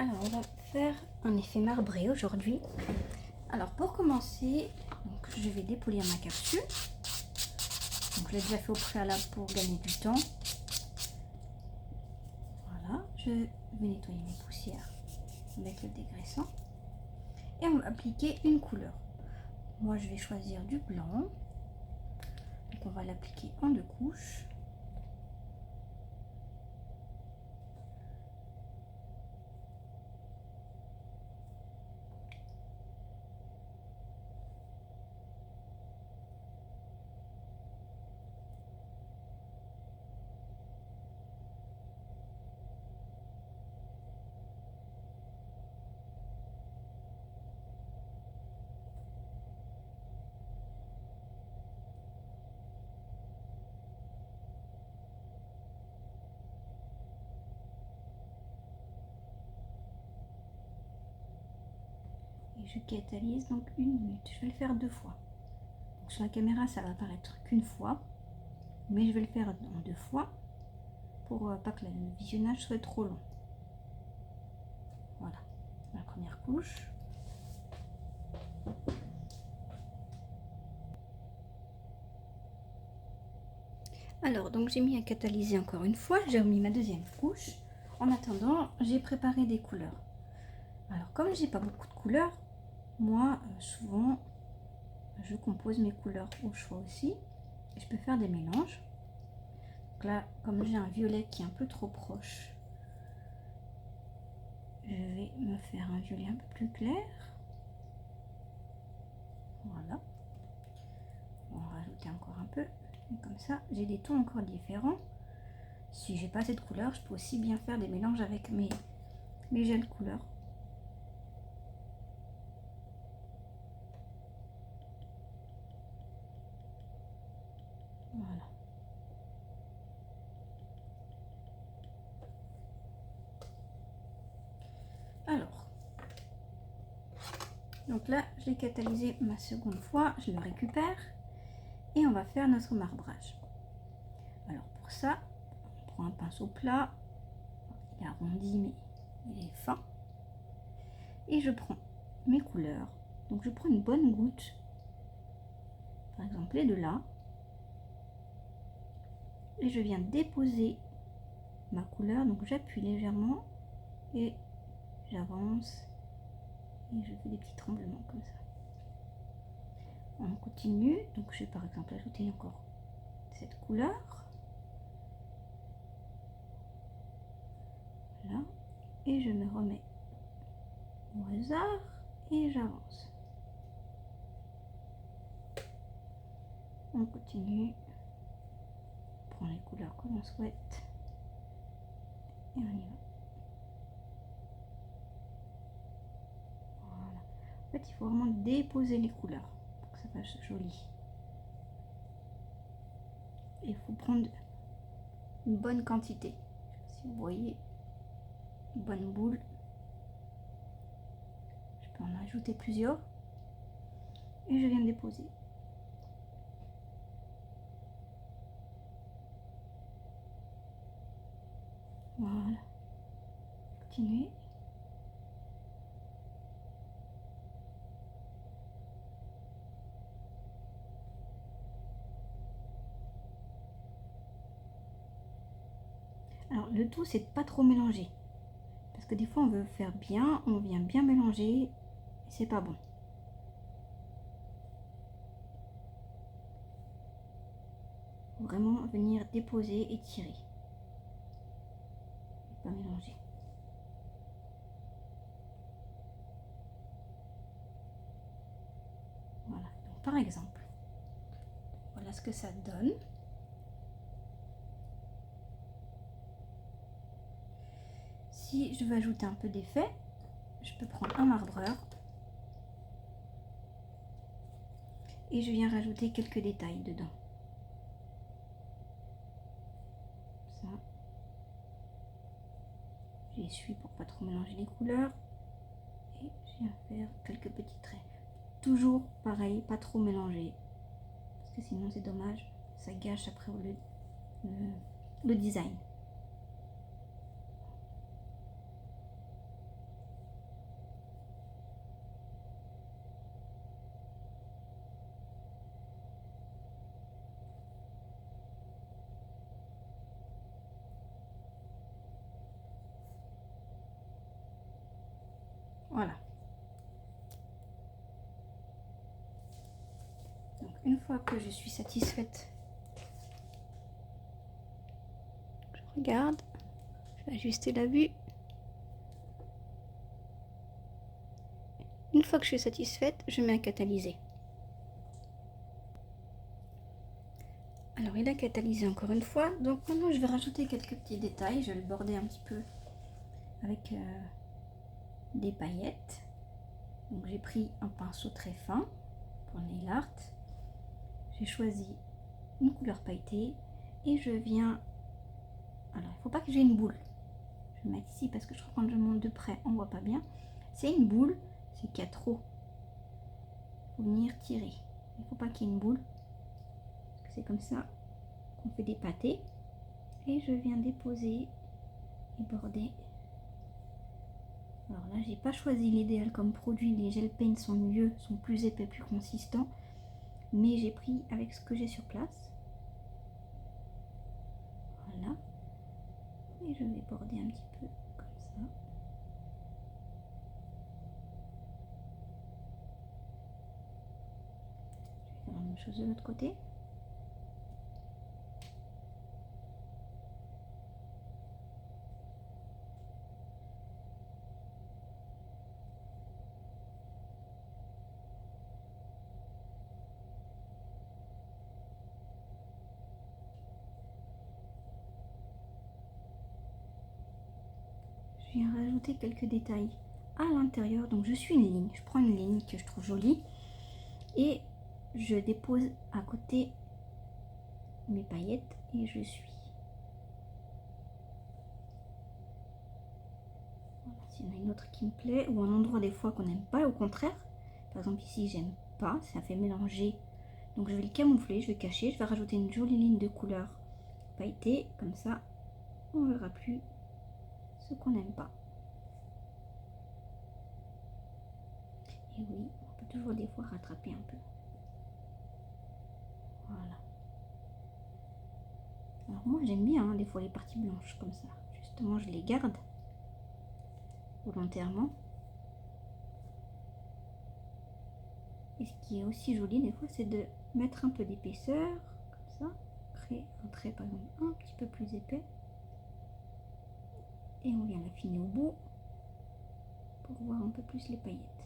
Alors, on va faire un effet marbré aujourd'hui. Alors, pour commencer, donc, je vais dépolir ma capsule. Donc, je l'ai déjà fait au préalable pour gagner du temps. Voilà, je vais nettoyer mes poussières avec le dégraissant. Et on va appliquer une couleur. Moi, je vais choisir du blanc. Donc, on va l'appliquer en 2 couches. Et je catalyse donc 1 minute. Je vais le faire 2 fois. Donc, sur la caméra, ça va apparaître qu'une fois. Mais je vais le faire en 2 fois pour pas que le visionnage soit trop long. Voilà, la première couche. Alors, donc j'ai mis à catalyser encore une fois, j'ai remis ma deuxième couche. En attendant, j'ai préparé des couleurs. Alors, comme j'ai pas beaucoup de couleurs, moi, souvent, je compose mes couleurs au choix aussi. Et je peux faire des mélanges. Donc là, comme j'ai un violet qui est un peu trop proche, je vais me faire un violet un peu plus clair. Voilà. On va rajouter encore un peu. Et comme ça, j'ai des tons encore différents. Si j'ai pas assez de couleurs, je peux aussi bien faire des mélanges avec mes gels couleurs. Voilà. Alors, donc là, j'ai catalysé ma seconde fois, je le récupère et on va faire notre marbrage. Alors pour ça, on prend un pinceau plat, il est arrondi mais il est fin. Et je prends mes couleurs. Donc je prends une bonne goutte, par exemple les deux là. Et je viens déposer ma couleur, donc j'appuie légèrement et j'avance. Et je fais des petits tremblements comme ça. On continue, donc je vais par exemple ajouter encore cette couleur. Là. Et je me remets au hasard et j'avance. On continue. On prend les couleurs comme on souhaite. Et on y va. Voilà. En fait, il faut vraiment déposer les couleurs pour que ça fasse joli. Et il faut prendre une bonne quantité. Si vous voyez, une bonne boule. Je peux en ajouter plusieurs. Et je viens de déposer. Voilà. Continuez. Alors le tout, c'est de pas trop mélanger. Parce que des fois, on veut faire bien, on vient bien mélanger. Et c'est pas bon. Faut vraiment venir déposer et tirer. Pas mélanger. Voilà. Donc, par exemple, voilà ce que ça donne. Si je veux ajouter un peu d'effet, je peux prendre un marbreur et je viens rajouter quelques détails dedans. Ça. J'essuie pour pas trop mélanger les couleurs et je viens faire quelques petits traits. Toujours pareil, pas trop mélanger parce que sinon c'est dommage, ça gâche après le, le design. une fois que je suis satisfaite, je regarde, je vais ajuster la vue. Une fois que je suis satisfaite, je mets un catalysé. Alors il a catalysé encore une fois, donc maintenant je vais rajouter quelques petits détails. Je vais le border un petit peu avec des paillettes. Donc j'ai pris un pinceau très fin pour nail art. J'ai choisi une couleur pailletée et je viens... Alors il ne faut pas que j'ai une boule. Je vais mettre ici parce que je crois que quand je monte de près on ne voit pas bien. C'est une boule, c'est qu'il y a trop. Il faut venir tirer. Il ne faut pas qu'il y ait une boule. C'est comme ça qu'on fait des pâtés. Et je viens déposer et border. Alors là j'ai pas choisi l'idéal comme produit. Les gel paints sont mieux, sont plus épais, plus consistants. Mais j'ai pris avec ce que j'ai sur place. Voilà. Et je vais border un petit peu comme ça. Je vais faire la même chose de l'autre côté. Je viens rajouter quelques détails à l'intérieur. Donc je suis une ligne. Je prends une ligne que je trouve jolie et je dépose à côté mes paillettes et je suis. Voilà, s'il y en a une autre qui me plaît ou un endroit des fois qu'on n'aime pas, au contraire. Par exemple ici j'aime pas, ça fait mélanger. Donc je vais le camoufler, je vais cacher, je vais rajouter une jolie ligne de couleur pailletée, comme ça on ne verra plus ce qu'on n'aime pas. Et oui, on peut toujours des fois rattraper un peu. Voilà. Alors moi j'aime bien des fois les parties blanches comme ça. Justement je les garde volontairement. Et ce qui est aussi joli des fois c'est de mettre un peu d'épaisseur comme ça. Créer un trait par exemple un petit peu plus épais. Et on vient l'affiner au bout pour voir un peu plus les paillettes.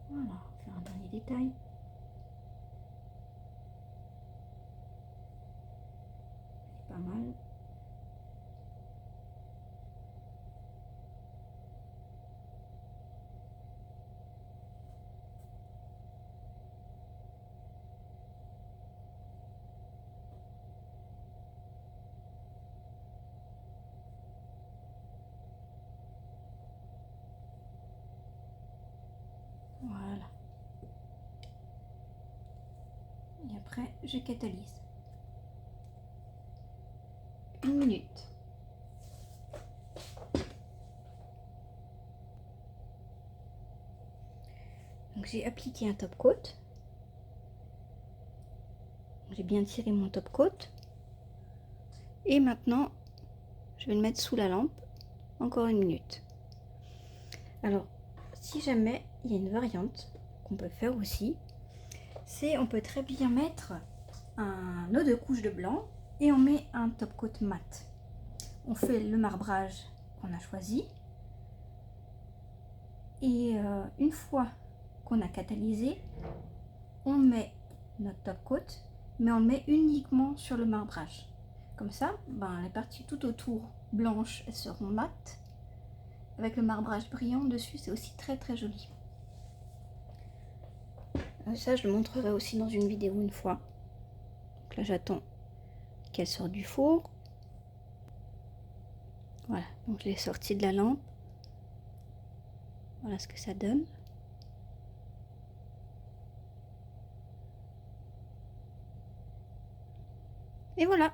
Voilà, on va faire un dernier détail. C'est pas mal. Voilà. Et après, je catalyse. 1 minute. Donc j'ai appliqué un top coat. J'ai bien tiré mon top coat. Et maintenant, je vais le mettre sous la lampe. Encore 1 minute. Alors, si jamais il y a une variante qu'on peut faire aussi, c'est on peut très bien mettre un eau de couche de blanc et on met un top coat mat. On fait le marbrage qu'on a choisi et une fois qu'on a catalysé, on met notre top coat, mais on le met uniquement sur le marbrage. Comme ça, les parties tout autour blanches, elles seront mates. Avec le marbrage brillant dessus, c'est aussi très très joli. Ça, je le montrerai aussi dans une vidéo une fois. Donc là, j'attends qu'elle sorte du four. Voilà, donc je l'ai sortie de la lampe. Voilà ce que ça donne. Et voilà.